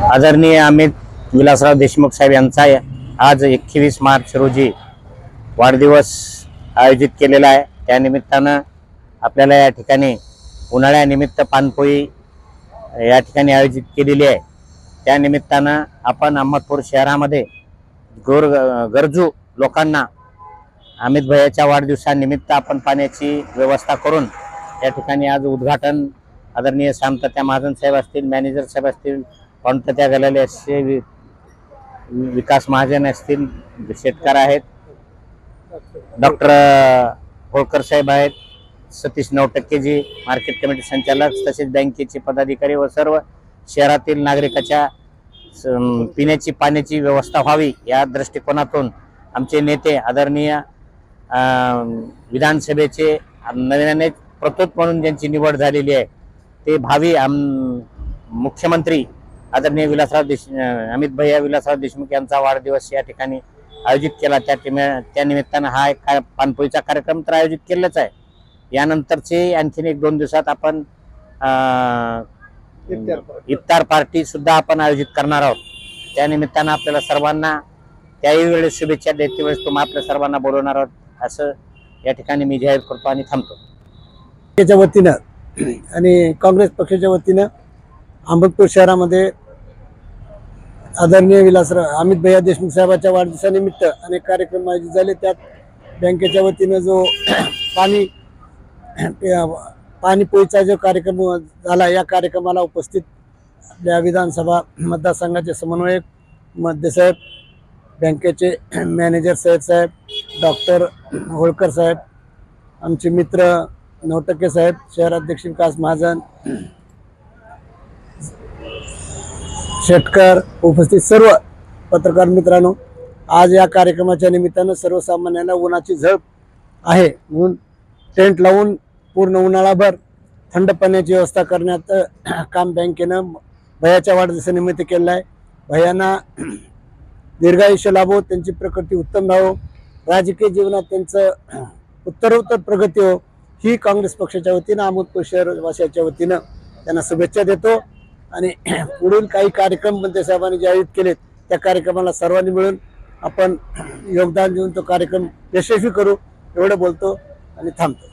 आदरणीय अमित विलासराव देशमुख साहेब यांचा आज 21 मार्च रोजी वाढदिवस आयोजित केलेला आहे। त्या निमित्तानं आपल्याला या ठिकाणी उन्हाळ्यानिमित्त पानपोळी या ठिकाणी आयोजित केलेली आहे। त्या निमित्तानं आपण अहमदपूर शहरामध्ये गरजू लोकांना अमित भैयाच्या वाढदिवसानिमित्त आपण पाण्याची व्यवस्था करून या ठिकाणी आज उद्घाटन आदरणीय शांतत्या महाजन साहेब असतील, मॅनेजर साहेब असतील, त्या गलाले असे विकास महाजन असतील, शेतकर आहेत, डॉक्टर होळकर साहेब आहेत, सतीश नवटक्केजी मार्केट कमिटी संचालक, तसेच बँकेचे पदाधिकारी व सर्व शहरातील नागरिकांच्या पिण्याची पाण्याची व्यवस्था व्हावी या दृष्टिकोनातून आमचे नेते आदरणीय विधानसभेचे नव्याने प्रतोद म्हणून ज्यांची निवड झालेली आहे ते भावी मुख्यमंत्री आदरणीय अमित भैया विलासराव देशमुख यांचा वाढदिवस या ठिकाणी आयोजित केला। त्या निमित्तानं हा एक पानपोळीचा कार्यक्रम तर आयोजित केलाच आहे। यानंतरचे आणखीन 1-2 दिवसात आपण इफ्तार पार्टी सुद्धा आपण आयोजित करणार आहोत। त्या निमित्तानं आपल्याला सर्वांना त्याही वेळेस शुभेच्छा देते वेळेस तुम्हा आपल्या सर्वांना बोलवणार आहोत असं या ठिकाणी मी जाहीर करतो आणि थांबतो। त्याच्या वतीनं आणि काँग्रेस पक्षाच्या वतीनं अहमदपूर शहरामध्ये आदरणीय विलासराव अमित भैया देशमुख साहेबांच्या वाढदिवसानिमित्त अनेक कार्यक्रम आयोजित झाले। त्यात बँकेच्या वतीनं जो पाणीपोळीचा जो कार्यक्रम झाला, या कार्यक्रमाला उपस्थित आपल्या विधानसभा मतदारसंघाचे समन्वयक मध्यसाहेब, बँकेचे मॅनेजर साहेब, डॉक्टर होळकर साहेब, आमचे मित्र नवटक्के साहेब, शहराध्यक्ष विकास महाजन, शेतकर, उपस्थित सर्व पत्रकार मित्रांनो, आज या कार्यक्रमाच्या निमित्तानं सर्वसामान्यांना उन्हाची झळ आहे म्हणून टेंट लावून पूर्ण उन्हाळाभर थंड पाण्याची व्यवस्था करण्यात काम बँकेनं भैयाच्या वाढदिवसानिमित्त केलं आहे। भैयांना दीर्घायुष्य लाभो, त्यांची प्रकृती उत्तम राहो, राजकीय जीवनात त्यांचं उत्तरोत्तर प्रगती हो, ही काँग्रेस पक्षाच्या वतीनं अहमदपूर शहरवासियाच्या वतीनं त्यांना शुभेच्छा देतो। आणि पुढील काही कार्यक्रम मंत्री साहेबांनी जे आयोजित केलेत त्या कार्यक्रमाला सर्वांनी मिळून आपण योगदान देऊन तो कार्यक्रम यशस्वी करू एवढं बोलतो आणि थांबतो।